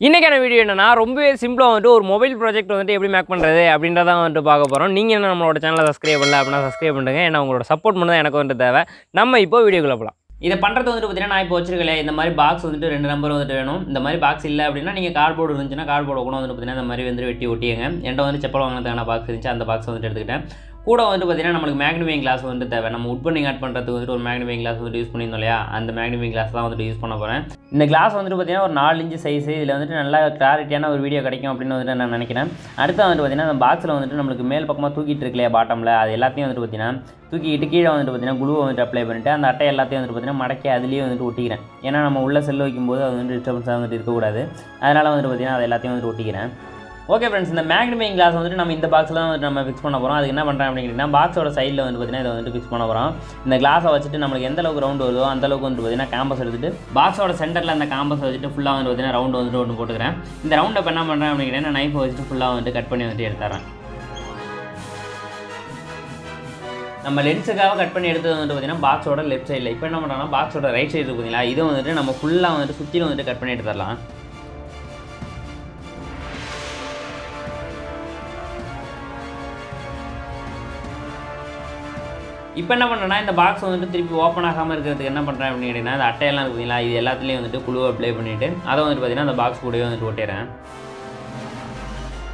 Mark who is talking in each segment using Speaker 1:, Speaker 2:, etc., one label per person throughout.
Speaker 1: இன்றைக்கான வீடியோ என்னன்னா ரொம்பவே சிம்பிளாக வந்துட்டு ஒரு மொபைல் ப்ராஜெக்ட் வந்துட்டு எப்படி மேக் பண்ணுறது அப்படின்றத வந்துட்டு பார்க்க போகிறோம். நீங்கள் என்ன நம்மளோட சேனலை சப்ஸ்கிரைப் பண்ணல அப்படின்னா சப்ஸ்கிரைப் பண்ணுங்கள். ஏன்னா உங்களோட சப்போர்ட் பண்ண தான் எனக்கு வந்துட்டு தேவை. நம்ம இப்போ வீடியோக்குள்ளே போகலாம். இதை பண்ணுறது வந்துட்டு பார்த்தீங்கன்னா நான் இப்போ வச்சிருக்கேன் இந்த மாதிரி பாக்ஸ் வந்துட்டு 2 நம்பர் வந்துட்டு வேணும். இந்த மாதிரி பாக்ஸ் இல்லை அப்படின்னா நீங்கள் கார்ட்போர்டு இருந்துச்சுன்னா கார்ட்போர்டு கூட வந்துட்டு பார்த்தீங்கன்னா இந்த மாதிரி வந்து வெட்டி ஒட்டிங்க. என்கிட்ட வந்து செப்பல் வாங்கினதுக்கான பாக்ஸ் இருந்துச்சு, அந்த பாக்ஸ் வந்துட்டு எடுத்துக்கிட்டேன். கூட வந்து பார்த்தீங்கன்னா நம்மளுக்கு மேக்னிஃபைங் கிளாஸ் வந்து தேவை. நம்ம உட் பண்ணி ஆட் பண்ணுறதுக்கு வந்துட்டு ஒரு மேக்னிஃபைங் கிளாஸ் வந்துட்டு யூஸ் பண்ணியிருந்தோம் இல்லையா, அந்த மேக்னிஃபைங் கிளாஸ் தான் வந்துட்டு யூஸ் பண்ண போகிறேன். இந்த கிளாஸ் வந்துட்டு பார்த்தீங்கன்னா ஒரு 4 இன்ச் சைஸ். இதில் வந்துட்டு நல்லா கிளாரிட்டியான ஒரு வீடியோ கிடைக்கும் அப்படின்னு வந்துட்டு நான் நினைக்கிறேன். அடுத்து வந்துட்டு பார்த்தீங்கன்னா அந்த பாக்ஸில் வந்துட்டு நம்மளுக்கு மேல் பக்கமாக தூக்கிட்டு இருக்கு இல்லையா பாட்டமில், அது எல்லாத்தையும் வந்துட்டு பார்த்தீங்கன்னா தூக்கிட்டு கீழே வந்துட்டு பார்த்தீங்கன்னா குளூவை வந்துட்டு அப்ளை பண்ணிவிட்டு அந்த அட்டை எல்லாத்தையும் வந்துட்டு பார்த்தீங்கன்னா மடக்கி அதுலேயே வந்துட்டு ஒட்டிக்கிறேன். ஏன்னா நம்ம உள்ள செல்லு வைக்கும்போது அது வந்து டிஸ்டர்பன்ஸாக வந்துட்டு இருக்கக்கூடாது. அதனால் வந்துட்டு பார்த்தீங்கன்னா அது எல்லாத்தையும் வந்துட்டு ஒட்டிக்கிறேன். ஓகே ஃப்ரெண்ட்ஸ், இந்த மேக்னிஃபைங் கிளாஸ் வந்துட்டு நம்ம இந்த பாக்ஸில் தான் வந்துட்டு நம்ம ஃபிக்ஸ் பண்ண போகிறோம். அதுக்கு என்ன பண்ணுறேன் அப்படின்னா பாக்ஸோட சைடில் வந்து பார்த்தீங்கன்னா இதை வந்துட்டு ஃபிக்ஸ் பண்ண போகிறோம். இந்த கிளாஸை வச்சுட்டு நம்மளுக்கு எந்த அளவுக்கு ரவுண்டு வருதோ அந்த அளவுக்கு வந்துட்டு பார்த்தீங்கன்னா கேம்பஸ் எடுத்துட்டு பாக்ஸோட சென்டரில் அந்த கேம்பஸ் வச்சுட்டு ஃபுல்லாக வந்து பார்த்தீங்கன்னா ரவுண்டு வந்துட்டு ஒன்று போட்டுக்கிறேன். இந்த ரவுண்டை இப்போ என்ன பண்ணுறேன் அப்படின்னா நான் நைஃபை வச்சுட்டு ஃபுல்லாக வந்துட்டு கட் பண்ணி வந்துட்டு எடுத்துறேன். நம்ம லென்ஸுக்காக கட் பண்ணி எடுத்தது வந்துட்டு பார்த்தீங்கன்னா பாக்ஸோட லெஃப்ட் சைடில். இப்போ என்ன பண்ணுறோம்னா பாக்ஸோட ரைட் சைடு பார்த்தீங்களா, இதை வந்துட்டு நம்ம ஃபுல்லாக வந்துட்டு சுற்றிலும் வந்துட்டு கட் பண்ணி எடுத்துடலாம். இப்போ என்ன பண்ணுறேன்னா இந்த பாக்ஸ் வந்துட்டு திருப்பி ஓப்பன் ஆகாமல் இருக்கிறதுக்கு என்ன பண்ணுறேன் அப்படின்னு கேட்டிங்கன்னா இந்த அட்டையெல்லாம் இருக்குங்களா, இது எல்லாத்துலேயும் வந்துட்டு குழுவை அப்ளை பண்ணிவிட்டு அதை வந்துட்டு பார்த்தீங்கன்னா அந்த பாக்ஸ் கூடவே வந்துட்டு ஒட்டிடுறேன்.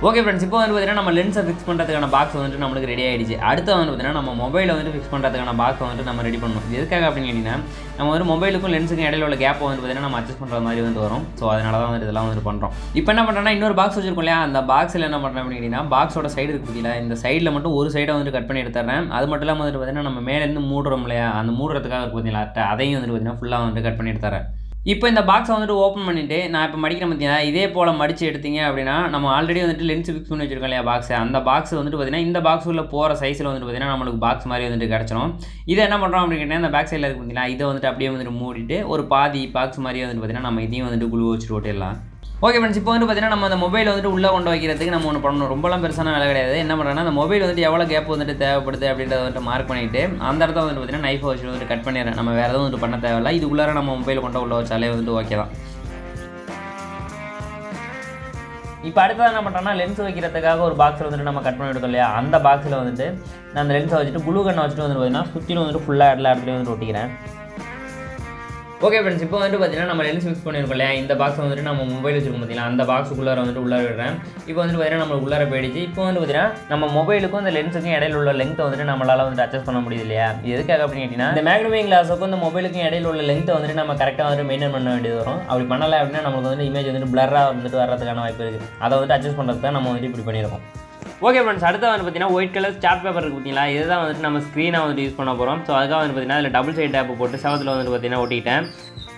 Speaker 1: ஓகே ஃப்ரெண்ட்ஸ், இப்போ வந்து பார்த்தீங்கன்னா நம்ம லென்ஸை ஃபிக்ஸ் பண்ணுறதுக்கான பாக்ஸ் வந்துட்டு நம்மளுக்கு ரெடி ஆகிடுச்சு. அடுத்து வந்து பார்த்தீங்கன்னா நம்ம மொபைலை வந்து ஃபிக்ஸ் பண்ணுறதுக்கான பாக்ஸ் வந்துட்டு நம்ம ரெடி பண்ணணும். எதுக்காக அப்படின்னு கேட்டிங்கன்னா நம்ம வந்து மொபைலுக்கும் லென்ஸுக்கும் இடையில உள்ள கேப்பை வந்து பார்த்தீங்கன்னா நம்ம அட்ஜஸ்ட் பண்ணுற மாதிரி வந்து வரும். ஸோ அதனால தான் வந்து இதெல்லாம் வந்து பண்ணுறோம். இப்போ என்ன பண்ணுறேன்னா இன்னொரு பாக்ஸ் வச்சிருக்கோம் இல்லையா, அந்த பாக்ஸில் என்ன பண்ணுறேன் அப்படின்னு கேட்டிங்கன்னா பாக்ஸோட சைடு இருக்குது பார்த்தீங்களா, இந்த சைடில் மட்டும் ஒரு சைடை வந்து கட் பண்ணி எடுத்துறேன். அது மட்டும் இல்லாமல் வந்துட்டு பார்த்தீங்கன்னா நம்ம மேலேருந்து மூடுறோம் இல்லையா, அந்த மூடுறதுக்காக இருக்குது பார்த்தீங்களா அதையும் வந்துட்டு பார்த்தீங்கன்னா ஃபுல்லாக வந்து கட் பண்ணி எடுத்துறேன். இப்போ இந்த பாக்ஸை வந்துட்டு ஓப்பன் பண்ணிவிட்டு நான் இப்போ மடிக்கிறேன் பார்த்தீங்கன்னா இதே போல் மடித்து எடுத்தீங்க அப்படின்னா நம்ம ஆல்ரெடி வந்துட்டு லென்ஸ் ஃபிக்ஸ் பண்ணி வச்சிருக்கோம் இல்லையா பாக்ஸை, அந்த பாக்ஸ் வந்துட்டு பார்த்தீங்கன்னா இந்த பாக்ஸ் உள்ள போகிற சைஸில் வந்துட்டு பார்த்தீங்கன்னா நம்மளுக்கு பாக்ஸ் மாதிரி வந்துட்டு கிடச்சிடும். இதை என்ன பண்ணுறோம் அப்படின்னு கேட்டிங்கன்னா இந்த பேக் சைடில் இருக்குது பார்த்தீங்கன்னா இதை வந்துட்டு அப்படியே வந்துட்டு மூடிட்டு ஒரு பாதி பாக்ஸ் மாதிரியே வந்துட்டு பார்த்தீங்கன்னா நம்ம இதையும் வந்துட்டு குளூ வச்சுட்டு ஓட்டிடலாம். ஓகே ஃப்ரெண்ட்ஸ், இப்போ வந்து பார்த்தீங்கன்னா நம்ம அந்த மொபைல் வந்துட்டு உள்ளே கொண்டு வைக்கிறதுக்கு நம்ம ஒன்று பண்ணணும். ரொம்பலாம் பெருசான வேலை கிடையாது. என்ன பண்ணுறேன்னா அந்த மொபைல் வந்துட்டு எவ்வளோ கேப் வந்துட்டு தேவைப்படுது அப்படின்றத வந்துட்டு மார்க் பண்ணிவிட்டு அந்த இடத்த வந்துட்டு பார்த்தீங்கன்னா நைஃபை வச்சு வந்துட்டு கட் பண்ணிடுறேன். நம்ம வேறு எதுவும் வந்துட்டு பண்ண தேவையில்லை. இதுக்குள்ளார நம்ம மொபைல் கொண்டு உள்ள வச்சாலே வந்துட்டு ஓகே தான். இப்போ அடுத்தது என்ன பண்ணுறேன்னா லென்ஸ் வைக்கிறதுக்காக ஒரு பாக்ஸில் வந்துட்டு நம்ம கட் பண்ணி எடுத்தோம் இல்லையா, அந்த பாக்ஸில் வந்துட்டு நான் அந்த லென்ஸை வச்சுட்டு குளூ கண்ணை வச்சுட்டு வந்து பார்த்தீங்கன்னா சுற்றிலும் வந்துட்டு ஃபுல்லாக எல்லா இடத்துலையும் வந்துட்டு ஒட்டிக்கிறேன். ஓகே ஃப்ரெண்ட்ஸ், இப்போ வந்துட்டு பார்த்தீங்கன்னா நம்ம லென்ஸ் ஃபிக்ஸ் பண்ணியிருக்கோம் இல்லையா, இந்த பாக்ஸ் வந்துட்டு நம்ம மொபைல் வச்சுருக்கோம் பார்த்தீங்கன்னா அந்த பாக்ஸுக்குள்ளார வந்துட்டு உள்ளார விடுறேன். இப்போ வந்துட்டு பார்த்தீங்கன்னா நம்ம உள்ளார போயிடுச்சு. இப்போ வந்து பார்த்தீங்கன்னா நம்ம மொபைலுக்கும் இந்த லென்ஸுக்கும் இடையில உள்ள லெங்த்தை வந்துட்டு நம்மளால் வந்துட்டு அட்ஜஸ்ட் பண்ண முடியுது இல்லையா. இது எதுக்காக அப்படின்னு கேட்டிங்கன்னா இந்த மேக்னிஃபைங் கிளாஸுக்கும் இந்த மொபைலுக்கும் இடையில உள்ள லெங்த்தை வந்துட்டு நம்ம கரெக்டாக வந்துட்டு மெயின்டைன் பண்ண வேண்டியது வரும். அப்படி பண்ணலை அப்படின்னா நமக்கு வந்து இமேஜ் வந்துட்டு பிளராக வந்துட்டு வரதுக்கான வாய்ப்பு இருக்குது. அதை வந்துட்டு அட்ஜஸ்ட் பண்ணுறது தான் நம்ம வந்துட்டு இப்படி பண்ணியிருக்கோம். ஓகே ஃப்ரெண்ட்ஸ், அடுத்து வந்து பார்த்தீங்கன்னா ஒயிட் கலர் சார்ட் பேப்பர் இருக்குது பார்த்தீங்களா, இதுதான் வந்துட்டு நம்ம ஸ்க்ரீனாக வந்துட்டு யூஸ் பண்ண போகிறோம். ஸோ அதுக்காக வந்து பார்த்தீங்கன்னா அதில் டபுள் சைட் டேப் போட்டு செவத்தில் வந்துட்டு பார்த்தீங்கன்னா ஒட்டிட்டேன்.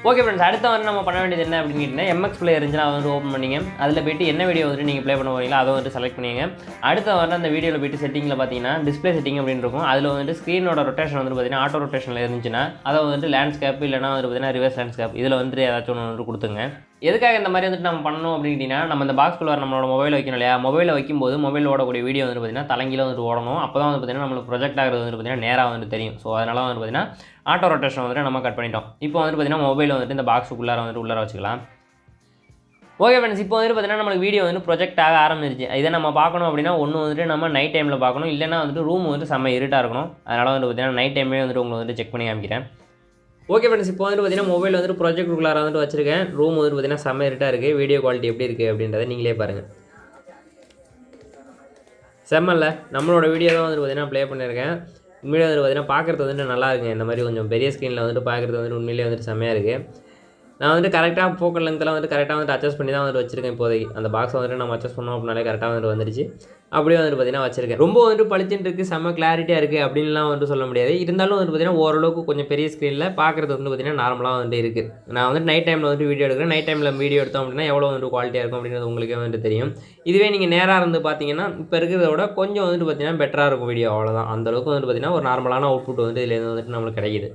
Speaker 1: ஓகே ஃப்ரெண்ட்ஸ், அடுத்த வந்து நம்ம பண்ண வேண்டியது என்ன அப்படின்னு கேட்டிங்கன்னா MX பிளே இருந்துச்சுன்னா அதை வந்து ஓப்பன் பண்ணிங்க. அதில் போய்ட்டு என்ன வீடியோ வந்துட்டு நீங்கள் ப்ளே பண்ண போகிறீங்களோ அதை வந்துட்டு செலக்ட் பண்ணிங்க. அடுத்த வந்து அந்த வீடியோவில் போய்ட்டு செட்டிங்கில் பார்த்தீங்கன்னா டிஸ்பிளே செட்டிங் அப்படின்னு இருக்கும். அதில் வந்துட்டு ஸ்க்ரீனோட ரொட்டேஷன் வந்துட்டு பார்த்தீங்கன்னா ஆட்டோ ரொட்டேஷனில் இருந்துச்சுன்னா அதை வந்துட்டு லேண்ட்ஸ்கேப் இல்லைனா வந்து பார்த்தீங்கன்னா ரிவர்ஸ் லேண்ட்ஸ்கேப் இதில் வந்துட்டு ஏதாச்சும் ஒன்று வந்துட்டு கொடுத்துங்க. எதுக்காக இந்த மாதிரி வந்துட்டு நம்ம பண்ணணும் அப்படின்னு கேட்டிங்கன்னா நம்ம இந்த பாக்ஸ்குள்ளே நம்மளோட மொபைல் வைக்கணும் இல்லையா, மொபைலில் வைக்கும்போது மொபைல் ஓடக்கூடிய வீடியோ வந்துட்டு பார்த்தீங்கன்னா தலைங்கீழ வந்துட்டு ஓடணும். அப்போ தான் வந்து பார்த்தீங்கன்னா நம்மளுக்கு ப்ரொஜெக்ட் ஆகிறது வந்துட்டு பார்த்தீங்கன்னா நேராக வந்துட்டு தெரியும். ஸோ அதனால் வந்து பார்த்தீங்கன்னா ஆட்டோ ரொட்டேஷன் வந்துட்டு நம்ம கட் பண்ணிட்டோம். இப்போ வந்துட்டு பார்த்தீங்கன்னா மொபைல் வந்துட்டு இந்த பாக்ஸுக்குள்ளார வந்துட்டு உள்ளார வச்சுக்கலாம். ஓகே ஃப்ரெண்ட்ஸ், இப்போ வந்துட்டு பார்த்தீங்கன்னா நம்மளுக்கு வீடியோ வந்து ப்ரொஜெக்ட் ஆக ஆரம்பிச்சிருச்சு. இதை நம்ம பார்க்கணும் அப்படின்னா ஒன்று வந்துட்டு நம்ம நைட் டைமில் பார்க்கணும், இல்லைனா வந்துட்டு ரூம் வந்துட்டு செம்ம இருட்டாக இருக்கணும். அதனால் வந்துட்டு பார்த்தீங்கன்னா நைட் டைமே வந்துட்டு உங்களை வந்துட்டு செக் பண்ணி காமிக்கிறேன். ஓகே ஃப்ரெண்ட்ஸ், இப்போ வந்துட்டு பார்த்தீங்கன்னா மொபைல் வந்துட்டு ப்ரொஜெக்டுக்குள்ளார வந்துட்டு வச்சிருக்கேன். ரூம் வந்துட்டு பார்த்தீங்கன்னா செம்ம இருட்டாக இருக்குது. வீடியோ குவாலிட்டி எப்படி இருக்குது அப்படின்றத நீங்களே பாருங்கள். செம்மல்ல நம்மளோட வீடியோ தான் வந்துட்டு பார்த்தீங்கன்னா ப்ளே பண்ணியிருக்கேன். உண்மையிலே வந்துட்டு பார்த்தீங்கன்னா பார்க்குறது வந்துட்டு நல்லா இருக்குங்க. இந்த மாதிரி கொஞ்சம் பெரிய ஸ்க்ரீனில் வந்துட்டு பார்க்குறது வந்துட்டு உண்மையிலே வந்துட்டு செம்மையாக இருக்குது. நான் வந்துட்டு கரெக்டாக ஃபோக்கல் லென்த்தில் வந்துட்டு கரெக்டாக வந்துட்டு அட்ஜஸ்ட் பண்ணி தான் வந்துட்டு வச்சிருக்கேன். இப்போதைக்கு அந்த பாக்ஸ் வந்துட்டு நம்ம அட்ஜஸ்ட் பண்ணோம் அப்படின்னாலே கரெக்டாக வந்துட்டு வந்துருச்சு. அப்படியே வந்துட்டு பார்த்தீங்கன்னா வச்சிருக்கேன். ரொம்ப வந்துட்டு பளிச்சுன்னு இருக்குது, செம்ம கிளாரிட்டியாக இருக்குது அப்படின்லாம் வந்துட்டு சொல்ல முடியாது. இருந்தாலும் வந்துட்டு பார்த்தீங்கன்னா ஓரளவுக்கு கொஞ்சம் பெரிய ஸ்க்ரீனில் பார்க்குறது வந்து பார்த்தீங்கன்னா நார்மலாக வந்துட்டு இருக்குது. நான் வந்துட்டு நைட் டைமில் வந்துட்டு வீடியோ எடுக்கிறேன். நைட் டைமில் வீடியோ எடுத்தோம் அப்படின்னா எவ்வளோ வந்துட்டு குவாலிட்டியாக இருக்கும் அப்படின்றது உங்களுக்கே வந்துட்டு தெரியும். இதுவே நீங்கள் நேராக இருந்து பார்த்தீங்கன்னா இப்போ இருக்கிறத விட கொஞ்சம் வந்துட்டு பார்த்தீங்கன்னா பெட்டராக இருக்கும் வீடியோ. அவ்வளோதான், அந்தளவுக்கு வந்துட்டு பார்த்தீங்கன்னா ஒரு நார்மலான அவுட்புட் வந்து இதில் வந்துட்டு நம்மளுக்கு கிடைக்குது.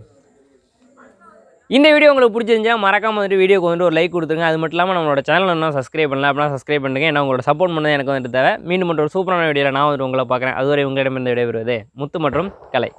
Speaker 1: இந்த வீடியோ உங்களுக்கு பிடிச்சிருந்தா மறக்காம வந்துட்டு வீடியோக்கு வந்துட்டு ஒரு லைக் கொடுத்துருங்க. அது மட்டும் இல்லாமல் நம்மளோட சேனல் இன்னும் சப்ஸ்கிரைப் பண்ணல அப்படின்னா சப்ஸ்கிரைப் பண்ணுங்கள். ஏன்னா உங்களோட சப்போர்ட் பண்ணது எனக்கு வந்துட்டு தேவை. மீண்டும் ஒரு சூப்பரான வீடியோவில் நான் வந்து உங்களை பார்க்குறேன். அதுவரை உங்களிடமிருந்து விடைபெறுவது முத்து மற்றும் கலை.